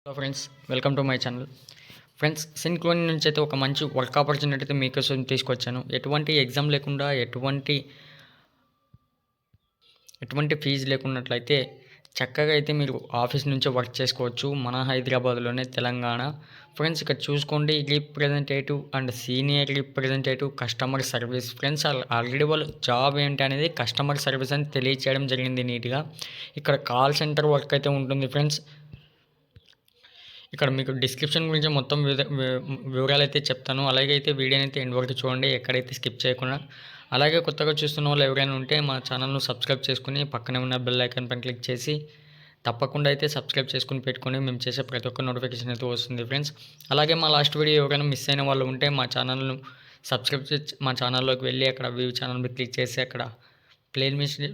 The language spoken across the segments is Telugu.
Hello friends, welcome to my channel. Friends, సిన్క్లోని నుంచి అయితే ఒక మంచి వర్క్ ఆపర్చునిటీ అయితే మీకోసం తీసుకొచ్చాను. ఎటువంటి ఎగ్జామ్ లేకుండా ఎటువంటి ఫీజు లేకున్నట్లయితే చక్కగా అయితే మీరు ఆఫీస్ నుంచి వర్క్ చేసుకోవచ్చు. మన హైదరాబాద్లోనే, తెలంగాణ. ఫ్రెండ్స్, ఇక్కడ చూసుకోండి, representative and senior representative customer service. Friends, already వాళ్ళు జాబ్ ఏంటి అనేది కస్టమర్ సర్వీస్ అని తెలియచేయడం జరిగింది నీట్గా. ఇక్కడ కాల్ సెంటర్ వర్క్ అయితే ఉంటుంది ఫ్రెండ్స్. ఇక్కడ మీకు డిస్క్రిప్షన్ గురించి మొత్తం వివరాలు అయితే చెప్తాను. అలాగే అయితే వీడియోని అయితే ఎండ్ వరకు చూడండి, ఎక్కడైతే స్కిప్ చేయకుండా. అలాగే కొత్తగా చూస్తున్న వాళ్ళు ఎవరైనా ఉంటే మా ఛానల్ను సబ్స్క్రైబ్ చేసుకుని పక్కనే ఉన్న బెల్ ఐకాన్ పైన క్లిక్ చేసి తప్పకుండా అయితే సబ్స్క్రైబ్ చేసుకుని పెట్టుకొని మేము చేసే ప్రతి ఒక్క నోటిఫికేషన్ అయితే వస్తుంది ఫ్రెండ్స్. అలాగే మా లాస్ట్ వీడియో ఎవరైనా మిస్ అయిన వాళ్ళు ఉంటే మా ఛానల్ను సబ్స్క్రైబ్ చేసి మా ఛానల్లోకి వెళ్ళి అక్కడ వ్యూ ఛానల్ మీద క్లిక్ చేసి అక్కడ ప్లే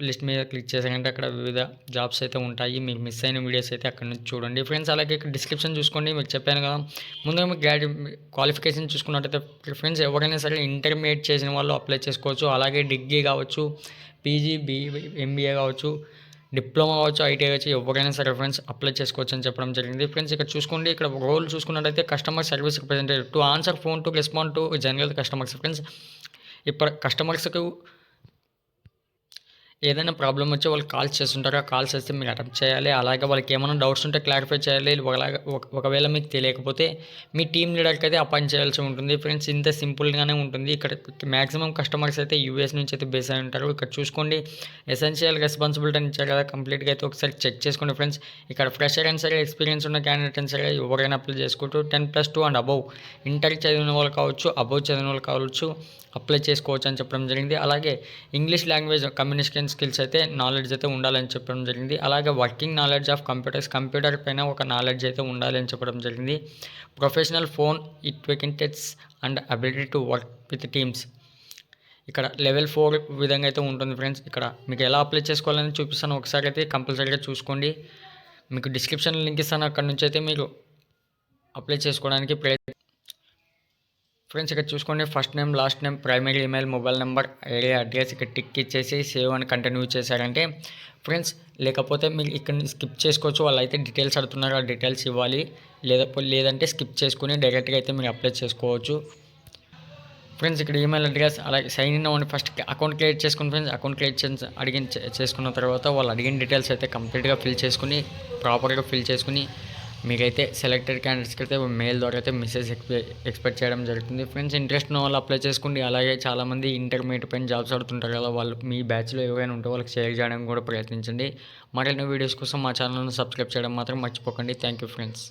లిస్ట్ మీద క్లిక్ చేశారంటే అక్కడ వివిధ జాబ్స్ అయితే ఉంటాయి. మీకు మిస్ అయిన వీడియోస్ అయితే అక్కడ నుంచి చూడండి ఫ్రెండ్స్. అలాగే ఇక్కడ డిస్క్రిప్షన్ చూసుకోండి, మీకు చెప్పాను కదా. ముందుగా మీకు క్వాలిఫికేషన్ చూసుకున్నట్టయితే ఫ్రెండ్స్, ఎవరైనా సరే ఇంటర్మీడియట్ చేసిన వాళ్ళు అప్లై చేసుకోవచ్చు. అలాగే డిగ్రీ కావచ్చు, పీజీ, ఎంబీఏ కావచ్చు, డిప్లొమా కావచ్చు, ఐటీఐ కావచ్చు, ఎవరైనా సరే ఫ్రెండ్స్ అప్లై చేసుకోవచ్చు అని చెప్పడం జరిగింది. ఫ్రెండ్స్, ఇక్కడ చూసుకోండి, ఇక్కడ రోల్ చూసుకున్నట్టయితే customer service representative to answer phone to respond to general customers. Friends, ఇప్పుడు కస్టమర్స్కు ఏదైనా ప్రాబ్లమ్ వచ్చి వాళ్ళు కాల్స్ చేస్తుంటారు. ఆ కాల్స్ వస్తే మీరు అటెంప్ట్ చేయాలి. అలాగే వాళ్ళకి ఏమైనా డౌట్స్ ఉంటే క్లారిఫై చేయాలి. ఒకవేళ మీకు తెలియకపోతే మీ టీమ్ లీడర్కి అయితే అపాయింట్ చేయాల్సి ఉంటుంది. ఫ్రెండ్స్, ఇంత సింపుల్గానే ఉంటుంది. ఇక్కడ మ్యాక్సిమం కస్టమర్స్ అయితే యూఎస్ నుంచి అయితే బేస్ అయి ఉంటారు. ఇక్కడ చూసుకోండి, ఎసెన్షియల్ రెస్పాన్సిబిలిటీ అని ఇచ్చారు కదా, కంప్లీట్గా అయితే ఒకసారి చెక్ చేసుకోండి ఫ్రెండ్స్. ఇక్కడ ఫ్రెషర్ అయినా సరే, ఎక్స్పీరియన్స్ ఉన్న క్యాండిడేట్ అయినా సరే ఎవరైనా అప్లై చేసుకుంటూ 10+2 అండ్ అబవ్ ఇంటర్ చదివిన వాళ్ళు కావచ్చు, అబవ్ చదివిన వాళ్ళు కావచ్చు అప్లై చేసుకోవచ్చు అని చెప్పడం జరిగింది. అలాగే ఇంగ్లీష్ లాంగ్వేజ్ కమ్యూనికేషన్ స్కిల్స్ అయితే నాలెడ్జ్ అయితే ఉండాలని చెప్పడం జరిగింది. అలాగే వర్కింగ్ నాలెడ్జ్ ఆఫ్ కంప్యూటర్ పైన ఒక నాలెడ్జ్ అయితే ఉండాలని చెప్పడం జరిగింది. Professional phone equipments and ability to work with teams. ఇక్కడ లెవెల్ 4 విధంగా అయితే ఉంటుంది ఫ్రెండ్స్. ఇక్కడ మీకు ఎలా అప్లై చేసుకోవాలని చూపిస్తాను, ఒకసారి అయితే కంపల్సరీగా చూసుకోండి. మీకు డిస్క్రిప్షన్ లింక్ ఇస్తాను, అక్కడ నుంచి అయితే మీరు అప్లై చేసుకోవడానికి ఫ్రెండ్స్, ఇక్కడ చూసుకోండి, first name, last name, primary email, mobile number, area address ఇక్కడ టిక్ ఇచ్చేసి సేవ్ అని కంటిన్యూ చేశారంటే ఫ్రెండ్స్, లేకపోతే మీరు ఇక్కడ స్కిప్ చేసుకోవచ్చు. వాళ్ళు అయితే డీటెయిల్స్ అడుగుతున్నారు, ఆ డీటెయిల్స్ ఇవ్వాలి. లేదంటే స్కిప్ చేసుకుని డైరెక్ట్గా అయితే మీరు అప్లై చేసుకోవచ్చు. ఫ్రెండ్స్, ఇక్కడ ఈమెయిల్ అడ్రస్ అలాగే సైన్ ఇన్ అవ్వండి. ఫస్ట్ అకౌంట్ క్రియేట్ చేసుకుని ఫ్రెండ్స్, అకౌంట్ క్రియేట్ చేసుకున్న తర్వాత వాళ్ళు అడిగిన డీటెయిల్స్ అయితే కంప్లీట్గా ఫిల్ చేసుకుని ప్రాపర్గా ఫిల్ చేసుకుని మీకైతే సెలెక్టెడ్ క్యాండిడేట్స్కి అయితే మెయిల్ ద్వారా అయితే మెసేజ్ ఎక్స్పెక్ట్ చేయడం జరుగుతుంది. ఫ్రెండ్స్, ఇంట్రెస్ట్ ఉన్న వాళ్ళు అప్లై చేసుకోండి. అలాగే చాలామంది ఇంటర్మీడియట్ పైన జాబ్స్ ఆడుతుంటారు కదా, వాళ్ళు మీ బ్యాచ్లో ఎవరైనా ఉంటే వాళ్ళకి షేర్ చేయడానికి కూడా ప్రయత్నించండి. మరిన్ని వీడియోస్ కోసం మా ఛానల్ను సబ్స్క్రైబ్ చేయడం మాత్రం మర్చిపోకండి. Thank you friends.